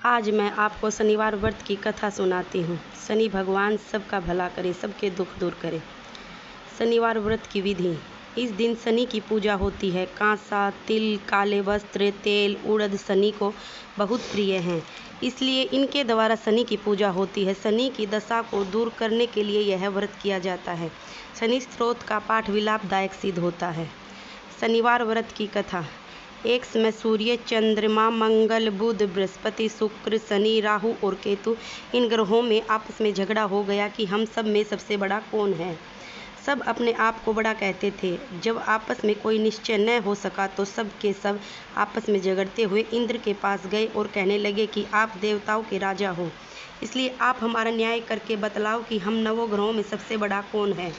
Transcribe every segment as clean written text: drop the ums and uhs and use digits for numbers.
आज मैं आपको शनिवार व्रत की कथा सुनाती हूँ। शनि भगवान सबका भला करे, सबके दुख दूर करे। शनिवार व्रत की विधि। इस दिन शनि की पूजा होती है। कांसा, तिल, काले वस्त्र, तेल, उड़द शनि को बहुत प्रिय हैं, इसलिए इनके द्वारा शनि की पूजा होती है। शनि की दशा को दूर करने के लिए यह व्रत किया जाता है। शनि स्त्रोत का पाठ भी लाभदायक सिद्ध होता है। शनिवार व्रत की कथा। एक समय सूर्य, चंद्रमा, मंगल, बुध, बृहस्पति, शुक्र, शनि, राहु और केतु इन ग्रहों में आपस में झगड़ा हो गया कि हम सब में सबसे बड़ा कौन है। सब अपने आप को बड़ा कहते थे। जब आपस में कोई निश्चय न हो सका तो सब के सब आपस में झगड़ते हुए इंद्र के पास गए और कहने लगे कि आप देवताओं के राजा हो, इसलिए आप हमारा न्याय करके बतलाओ कि हम नवों ग्रहों में सबसे बड़ा कौन है।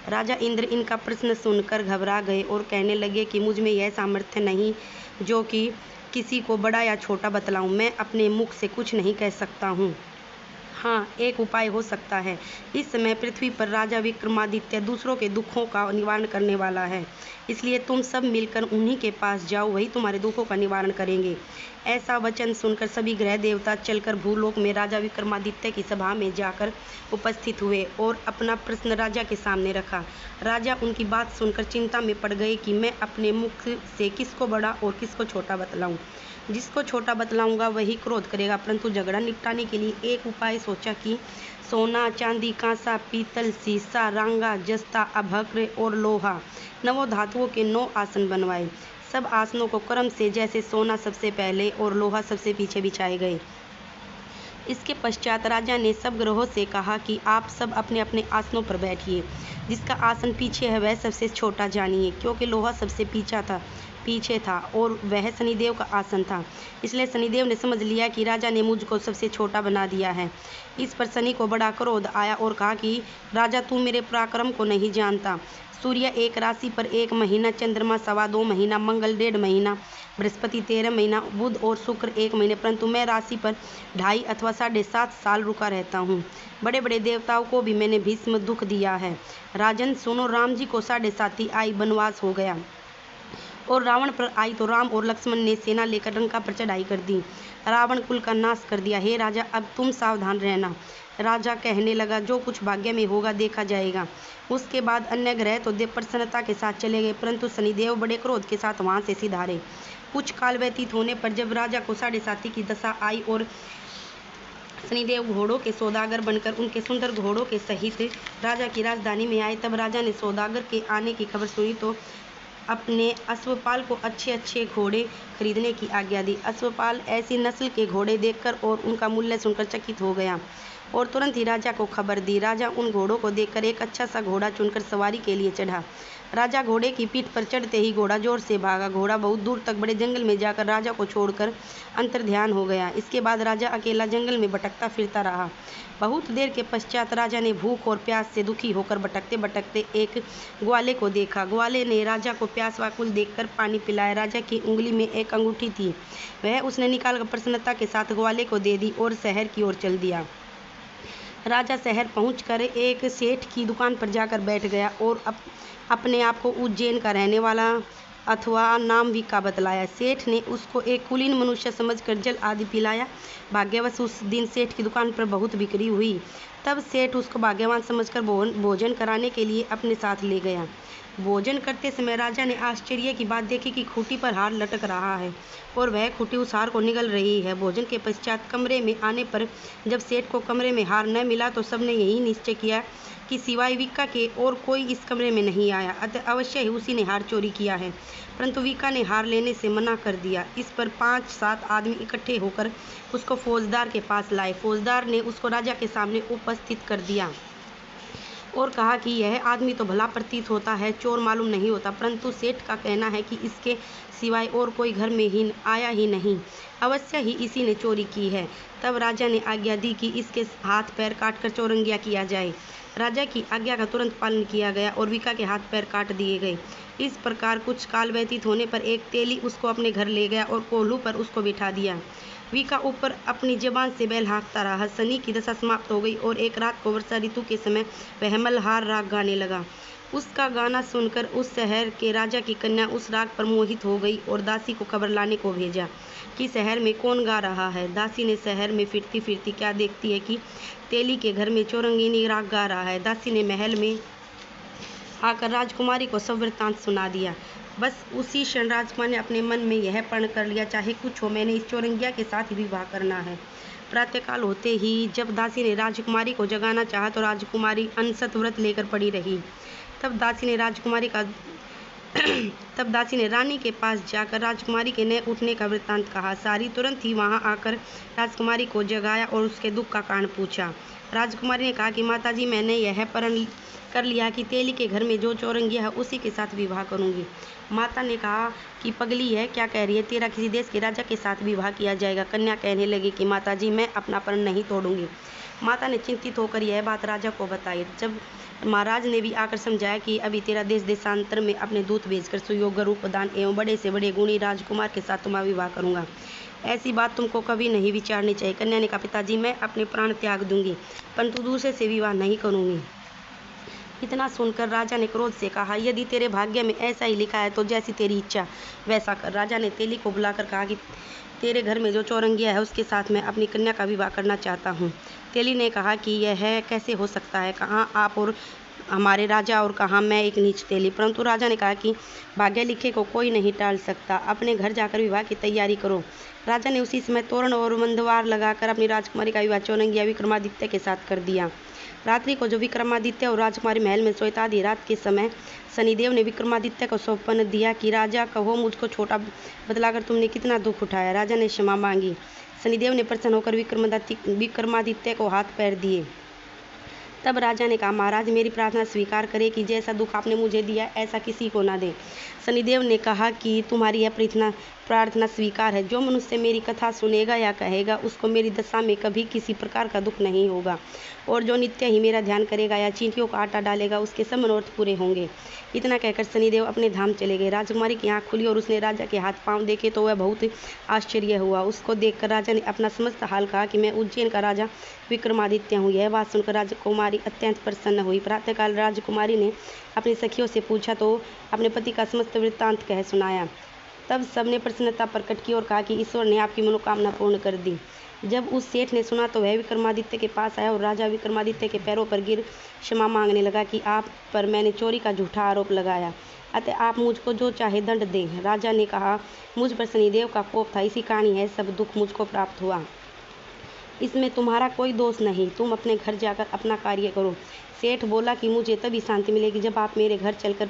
राजा इंद्र इनका प्रश्न सुनकर घबरा गए और कहने लगे कि मुझ में यह सामर्थ्य नहीं जो कि किसी को बड़ा या छोटा बतलाऊं। मैं अपने मुख से कुछ नहीं कह सकता हूँ। हाँ, एक उपाय हो सकता है। इस समय पृथ्वी पर राजा विक्रमादित्य दूसरों के दुखों का निवारण करने वाला है, इसलिए तुम सब मिलकर उन्हीं के पास जाओ, वही तुम्हारे दुखों का निवारण करेंगे। ऐसा वचन सुनकर सभी ग्रह देवता चलकर भूलोक में राजा विक्रमादित्य की सभा में जाकर उपस्थित हुए और अपना प्रश्न राजा के सामने रखा। राजा उनकी बात सुनकर चिंता में पड़ गए कि मैं अपने मुख से किसको बड़ा और किसको छोटा बतलाऊं। जिसको छोटा बतलाऊंगा वही क्रोध करेगा, परंतु झगड़ा निपटाने के लिए एक उपाय सोचा कि सोना, चांदी, कांसा, पीतल, सीसा, रांगा, जस्ता, अभ्रक और लोहा, 9 धातुओं के 9 आसन बनवाए। सब आसनों को क्रम से जैसे सोना सबसे पहले और लोहा सबसे पीछे बिछाए गए। इसके पश्चात राजा ने सब ग्रहों से कहा कि आप सब अपने अपने आसनों पर बैठिए। जिसका आसन पीछे है वह सबसे छोटा जानिए, क्योंकि लोहा सबसे पीछे था और वह शनिदेव का आसन था। इसलिए शनिदेव ने समझ लिया कि राजा ने मुझको सबसे छोटा बना दिया है। इस पर शनि को बड़ा क्रोध आया और कहा कि राजा, तू मेरे पराक्रम को नहीं जानता। सूर्य एक राशि पर 1 महीना, चंद्रमा 2.25 महीना, मंगल 1.5 महीना, बृहस्पति 13 महीना, बुध और शुक्र 1 महीने, परंतु मैं राशि पर 2.5 अथवा 7.5 साल रुका रहता हूँ। बड़े बड़े देवताओं को भी मैंने भीष्म दुख दिया है। राजन सुनो, राम जी को 7.5 आई वनवास हो गया और रावण पर आई तो राम और लक्ष्मण ने सेना लेकर लंका पर चढ़ाई कर दी, रावण कुल का नाश कर दिया। हे राजा, अब तुम सावधान रहना। राजा कहने लगा, जो कुछ भाग्य में होगा देखा जाएगा। उसके बाद अन्य ग्रह तो देव प्रसन्नता के साथ चले गए, परंतु शनिदेव बड़े क्रोध के साथ वहां से सिधारे। कुछ काल व्यतीत होने पर जब राजा को 7.5 की दशा आई और शनिदेव घोड़ों के सौदागर बनकर उनके सुंदर घोड़ों के सहित राजा की राजधानी में आए, तब राजा ने सौदागर के आने की खबर सुनी तो अपने अश्वपाल को अच्छे अच्छे घोड़े खरीदने की आज्ञा दी। अश्वपाल ऐसी नस्ल के घोड़े देखकर और उनका मूल्य सुनकर चकित हो गया और तुरंत ही राजा को खबर दी। राजा उन घोड़ों को देखकर एक अच्छा सा घोड़ा चुनकर सवारी के लिए चढ़ा। राजा घोड़े की पीठ पर चढ़ते ही घोड़ा जोर से भागा। घोड़ा बहुत दूर तक बड़े जंगल में जाकर राजा को छोड़कर अंतर्ध्यान हो गया। इसके बाद राजा अकेला जंगल में भटकता फिरता रहा। बहुत देर के पश्चात राजा ने भूख और प्यास से दुखी होकर भटकते भटकते एक ग्वाले को देखा। ग्वाले ने राजा को प्यास व्याकुल देखकर पानी पिलाया। राजा की उंगली में एक अंगूठी थी, वह उसने निकालकर प्रसन्नता के साथ ग्वाले को दे दी और शहर की ओर चल दिया। राजा शहर पहुंचकर एक सेठ की दुकान पर जाकर बैठ गया और अपने आप को उज्जैन का रहने वाला अथवा नाम विका बतलाया। सेठ ने उसको एक कुलीन मनुष्य समझकर जल आदि पिलाया। भाग्यवश उस दिन सेठ की दुकान पर बहुत बिक्री हुई। तब सेठ उसको भाग्यवान समझकर भोजन कराने के लिए अपने साथ ले गया। भोजन करते समय राजा ने आश्चर्य की बात देखी कि खूंटी पर हार लटक रहा है और वह खूंटी उस हार को निगल रही है। भोजन के पश्चात कमरे में आने पर जब सेठ को कमरे में हार न मिला तो सबने यही निश्चय किया कि सिवाय विका के और कोई इस कमरे में नहीं आया, अतः अवश्य ही उसी ने हार चोरी किया है। परंतु विका ने हार लेने से मना कर दिया। इस पर 5-7 आदमी इकट्ठे होकर उसको फौजदार के पास लाए। फौजदार ने उसको राजा के सामने उपस्थित कर दिया और कहा कि यह आदमी तो भला प्रतीत होता है, चोर मालूम नहीं होता, परंतु सेठ का कहना है कि इसके सिवाय और कोई घर में ही आया ही नहीं, अवश्य ही इसी ने चोरी की है। तब राजा ने आज्ञा दी कि इसके हाथ पैर काटकर चौरंगिया किया जाए। राजा की आज्ञा का तुरंत पालन किया गया और विका के हाथ पैर काट दिए गए। इस प्रकार कुछ काल व्यतीत होने पर एक तेली उसको अपने घर ले गया और कोल्हू पर उसको बिठा दिया। विका ऊपर अपनी जबान से बैल हाँकता रहा। शनि की दशा समाप्त हो गई और एक रात को वर्षा ऋतु के समय वह मल्हार राग गाने लगा। उसका गाना सुनकर उस शहर के राजा की कन्या उस राग पर मोहित हो गई और दासी को खबर लाने को भेजा कि शहर में कौन गा रहा है। दासी ने शहर में फिरती फिरती क्या देखती है कि तेली के घर में चौरंगिनी राग गा रहा है। दासी ने महल में आकर राजकुमारी को सब वृत्तांत सुना दिया। बस उसी क्षण राजकुमार ने अपने मन में यह प्रण कर लिया, चाहे कुछ हो, मैंने इस चौरंगिया के साथ ही विवाह करना है। प्रातःकाल होते ही जब दासी ने राजकुमारी को जगाना चाहा तो राजकुमारी अनशत व्रत लेकर पड़ी रही। तब दासी ने रानी के पास जाकर राजकुमारी के नए उठने का वृत्तांत कहा। सारी तुरंत ही वहां आकर राजकुमारी को जगाया और उसके दुख का कारण पूछा। राजकुमारी ने कहा कि माताजी, मैंने यह प्रण कर लिया कि तेली के घर में जो चौरंगिया है उसी के साथ विवाह करूंगी। माता ने कहा कि पगली है, क्या कह रही है, तेरा किसी देश के राजा के साथ विवाह किया जाएगा। कन्या कहने लगी कि माताजी, मैं अपना प्रण नहीं तोड़ूंगी। माता ने चिंतित होकर यह बात राजा को बताई। जब महाराज ने भी आकर समझाया कि अभी तेरा देश देशांतर में अपने दूत भेजकर सुयोग्य रूप दान एवं बड़े से बड़े गुणी राजकुमार के साथ तुम्हारा विवाह करूंगा, ऐसी बात तुमको कभी नहीं विचारनी चाहिए। कन्या ने कहा, पिताजी, मैं अपने प्राण त्याग दूंगी, परंतु दूसरे से विवाह नहीं करूंगी। इतना सुनकर राजा ने क्रोध से कहा, यदि तेरे भाग्य में ऐसा ही लिखा है तो जैसी तेरी इच्छा वैसा कर। राजा ने तेली को बुलाकर कहा कि तेरे घर में जो चौरंगिया है उसके साथ मैं अपनी कन्या का विवाह करना चाहता हूँ। तेली ने कहा कि यह कैसे हो सकता है, कहाँ आप और हमारे राजा और कहाँ मैं एक नीच तेली। परंतु राजा ने कहा कि भाग्य लिखे को कोई नहीं टाल सकता, अपने घर जाकर विवाह की तैयारी करो। राजा ने उसी समय तोरण और मंदवार लगाकर अपनी राजकुमारी का विवाह चौरंगिया विक्रमादित्य के साथ कर दिया। रात्रि को जो विक्रमादित्य और राजकुमारी महल में सोए आधी रात के समय शनिदेव ने विक्रमादित्य को सौंपन दिया कि राजा कहो, मुझको छोटा बतलाकर तुमने कितना दुख उठाया। राजा ने क्षमा मांगी। शनिदेव ने प्रसन्न होकर विक्रमादित्य को हाथ पैर दिए। तब राजा ने कहा, महाराज, मेरी प्रार्थना स्वीकार करें कि जैसा दुख आपने मुझे दिया ऐसा किसी को ना दे। शनिदेव ने कहा कि तुम्हारी यह प्रार्थना स्वीकार है। जो मनुष्य मेरी कथा सुनेगा या कहेगा उसको मेरी दशा में कभी किसी प्रकार का दुख नहीं होगा, और जो नित्य ही मेरा ध्यान करेगा या चींटियों का आटा डालेगा उसके सब मनोरथ पूरे होंगे। इतना कहकर शनिदेव अपने धाम चले गए। राजकुमारी की आँख खुली और उसने राजा के हाथ पांव देखे तो वह बहुत आश्चर्य हुआ। उसको देखकर राजा ने अपना समस्त हाल कहा कि मैं उज्जैन का राजा विक्रमादित्य हूँ। यह बात सुनकर राजकुमारी अत्यंत प्रसन्न हुई। प्रातःकाल राजकुमारी ने अपनी सखियों से पूछा तो अपने पति का समस्त वृत्तांत कह सुनाया। तब सबने प्रसन्नता प्रकट की और कहा कि ईश्वर ने आपकी मनोकामना पूर्ण कर दी। जब उस सेठ ने सुना तो वह विक्रमादित्य के पास आया और राजा विक्रमादित्य के पैरों पर गिर क्षमा मांगने लगा कि आप पर मैंने चोरी का झूठा आरोप लगाया, अतः आप मुझको जो चाहे दंड दें। राजा ने कहा, मुझ पर शनिदेव का कोप था, इसी कारण यह सब दुख मुझको प्राप्त हुआ। इसमें तुम्हारा कोई दोष नहीं, तुम अपने घर जाकर अपना कार्य करो। सेठ बोला कि मुझे तभी शांति मिलेगी जब आप मेरे घर चलकर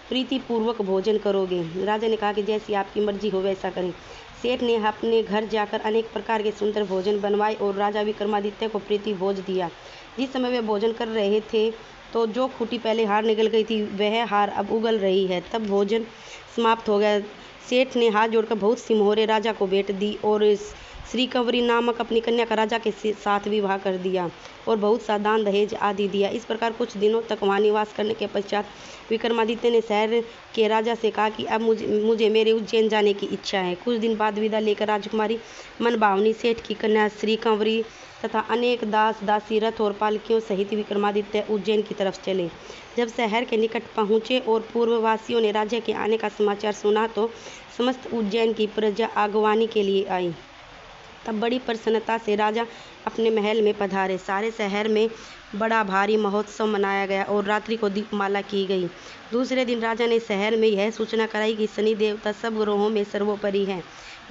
प्रीतिपूर्वक भोजन करोगे। राजा ने कहा कि जैसी आपकी मर्जी हो वैसा करें। सेठ ने अपने घर जाकर अनेक प्रकार के सुंदर भोजन बनवाए और राजा विक्रमादित्य को प्रीति भोज दिया। जिस समय वे भोजन कर रहे थे तो जो खूंटी पहले हार निकल गई थी वह हार अब उगल रही है। तब भोजन समाप्त हो गया। सेठ ने हाथ जोड़कर बहुत सी मोहरें राजा को भेंट दी और श्रीकंवरी नामक अपनी कन्या का राजा के साथ विवाह कर दिया और बहुत सा दान दहेज आदि दिया। इस प्रकार कुछ दिनों तक वहाँ निवास करने के पश्चात विक्रमादित्य ने शहर के राजा से कहा कि अब मुझे मेरे उज्जैन जाने की इच्छा है। कुछ दिन बाद विदा लेकर राजकुमारी मनभावनी सेठ की कन्या श्रीकंवरी तथा अनेक दास दासी रथ और पालकियों सहित विक्रमादित्य उज्जैन की तरफ चले। जब शहर के निकट पहुँचे और पूर्ववासियों ने राजा के आने का समाचार सुना तो समस्त उज्जैन की प्रजा आगवानी के लिए आई। तब बड़ी प्रसन्नता से राजा अपने महल में पधारे। सारे शहर में बड़ा भारी महोत्सव मनाया गया और रात्रि को दीपमाला की गई। दूसरे दिन राजा ने शहर में यह सूचना कराई कि शनि देवता सब ग्रहों में सर्वोपरि है।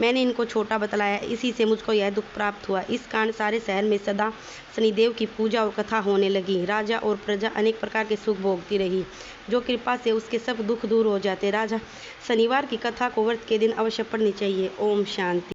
मैंने इनको छोटा बतलाया, इसी से मुझको यह दुख प्राप्त हुआ। इस कारण सारे शहर में सदा शनिदेव की पूजा और कथा होने लगी। राजा और प्रजा अनेक प्रकार के सुख भोगती रही, जो कृपा से उसके सब दुख दूर हो जाते। राजा शनिवार की कथा को व्रत के दिन अवश्य पढ़नी चाहिए। ओम शांति।